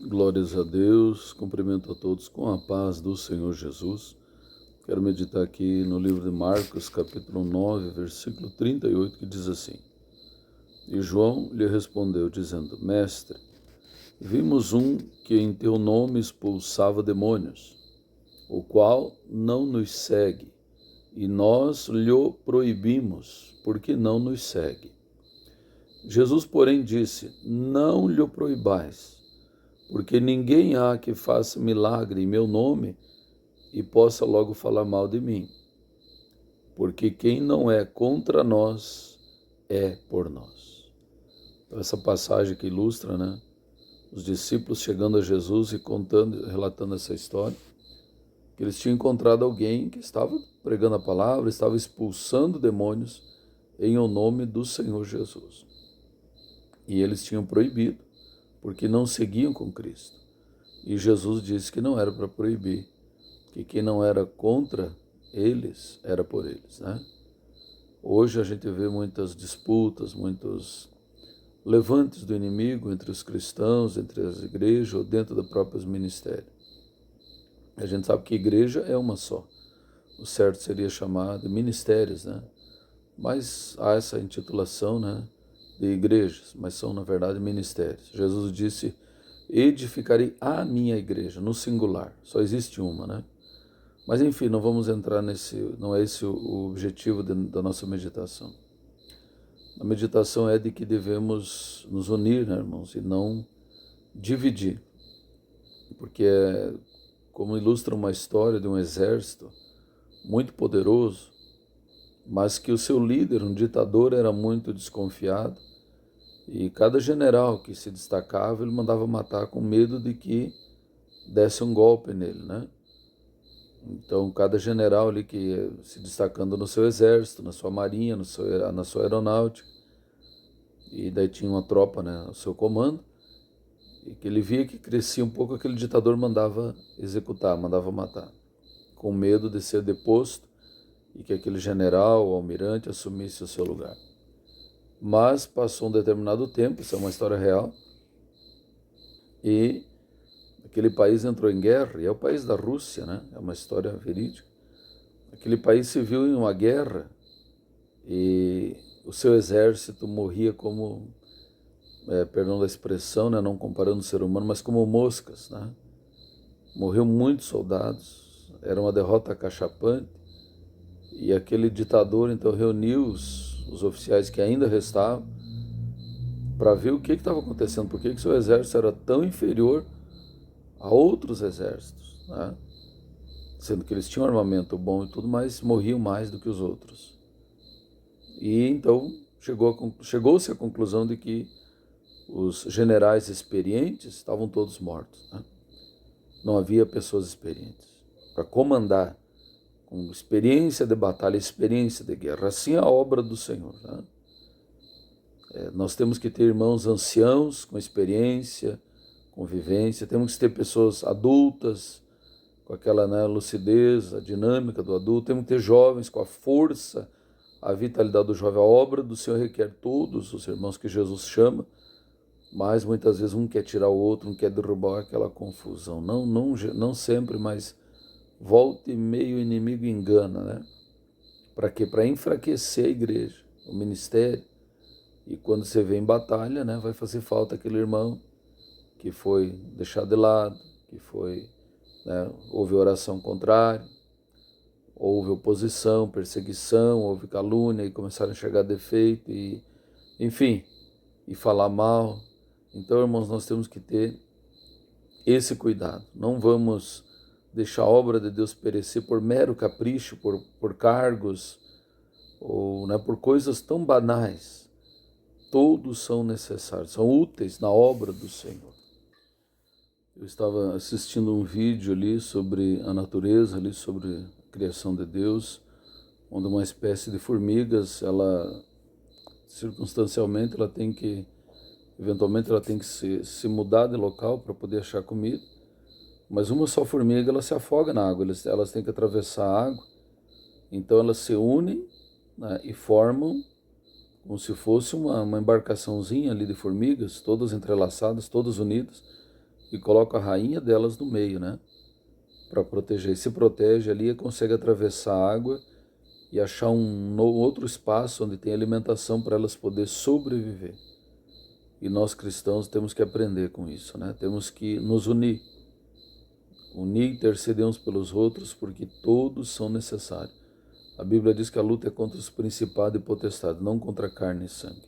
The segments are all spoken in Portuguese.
Glórias a Deus, cumprimento a todos com a paz do Senhor Jesus. Quero meditar aqui no livro de Marcos, capítulo 9, versículo 38, que diz assim: E João lhe respondeu, dizendo: Mestre, vimos um que em teu nome expulsava demônios, o qual não nos segue, e nós lhe proibimos, porque não nos segue. Jesus, porém, disse: Não lhe proibais, porque ninguém há que faça milagre em meu nome e possa logo falar mal de mim. Porque quem não é contra nós é por nós. Então, essa passagem que ilustra, né, os discípulos chegando a Jesus e relatando essa história, que eles tinham encontrado alguém que estava pregando a palavra, estava expulsando demônios em o nome do Senhor Jesus. E eles tinham proibido, porque não seguiam com Cristo. E Jesus disse que não era para proibir, que quem não era contra eles era por eles, né? Hoje a gente vê muitas disputas, muitos levantes do inimigo entre os cristãos, entre as igrejas ou dentro dos próprios ministérios. A gente sabe que igreja é uma só. O certo seria chamar de ministérios, né? Mas há essa intitulação, né, de igrejas, mas são na verdade ministérios. Jesus disse: edificarei a minha igreja, no singular, só existe uma, né? Mas enfim, não vamos entrar nesse, não é esse o objetivo da nossa meditação. A meditação é de que devemos nos unir, né, irmãos, e não dividir. Porque é como ilustra uma história de um exército muito poderoso, mas que o seu líder, um ditador, era muito desconfiado, e cada general que se destacava, ele mandava matar com medo de que desse um golpe nele, né? Então, cada general ali que ia se destacando no seu exército, na sua marinha, na sua aeronáutica, e daí tinha uma tropa, né, ao seu comando, e que ele via que crescia um pouco, aquele ditador mandava executar, mandava matar, com medo de ser deposto e que aquele general ou almirante assumisse o seu lugar. Mas passou um determinado tempo, isso é uma história real, e aquele país entrou em guerra, e é o país da Rússia, né? É uma história verídica. Aquele país se viu em uma guerra e o seu exército morria como, perdão da expressão, né? Não comparando o ser humano, mas como moscas, né? Morreu muitos soldados, era uma derrota acachapante, e aquele ditador então reuniu os oficiais que ainda restavam para ver o que estava acontecendo, por que seu exército era tão inferior a outros exércitos, né? Sendo que eles tinham armamento bom e tudo, mas morriam mais do que os outros. E então chegou-se à conclusão de que os generais experientes estavam todos mortos, né? Não havia pessoas experientes para comandar com experiência de batalha, experiência de guerra. Assim é a obra do Senhor, né? Nós temos que ter irmãos anciãos com experiência, com vivência, temos que ter pessoas adultas com aquela, né, lucidez, a dinâmica do adulto, temos que ter jovens com a força, a vitalidade do jovem. A obra do Senhor requer todos os irmãos que Jesus chama, mas muitas vezes um quer tirar o outro, um quer derrubar, aquela confusão. Não sempre, mas volta e meio o inimigo engana, né? Para quê? Para enfraquecer a igreja, o ministério. E quando você vê em batalha, né, vai fazer falta aquele irmão que foi deixado de lado, que foi, né, houve oração contrária, houve oposição, perseguição, houve calúnia e começaram a enxergar defeito e, enfim, e falar mal. Então, irmãos, nós temos que ter esse cuidado. Não vamos deixar a obra de Deus perecer por mero capricho, por cargos ou, né, por coisas tão banais. Todos são necessários, são úteis na obra do Senhor. Eu estava assistindo um vídeo ali sobre a natureza, ali sobre a criação de Deus, onde uma espécie de formigas, ela circunstancialmente, eventualmente ela tem que se mudar de local para poder achar comida, mas uma só formiga, ela se afoga na água, elas têm que atravessar a água, então elas se unem, né, e formam como se fosse uma embarcaçãozinha ali de formigas, todas entrelaçadas, todas unidas, e coloca a rainha delas no meio, né? Para proteger. Se protege ali e consegue atravessar a água e achar um outro espaço onde tem alimentação para elas poderem sobreviver. E nós cristãos temos que aprender com isso, né? Temos que nos unir e interceder uns pelos outros, porque todos são necessários. A Bíblia diz que a luta é contra os principados e potestades, não contra carne e sangue.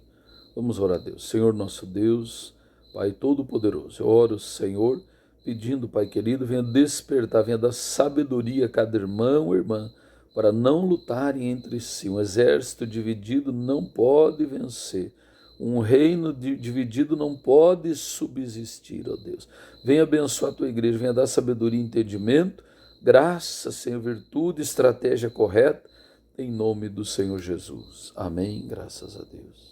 Vamos orar a Deus. Senhor nosso Deus, Pai Todo-Poderoso, eu oro, Senhor, pedindo, Pai querido, venha despertar, venha dar sabedoria a cada irmão e irmã, para não lutarem entre si. Um exército dividido não pode vencer. Um reino dividido não pode subsistir, ó Deus. Venha abençoar a tua igreja, venha dar sabedoria e entendimento, graça, Senhor, virtude, estratégia correta, em nome do Senhor Jesus. Amém. Graças a Deus.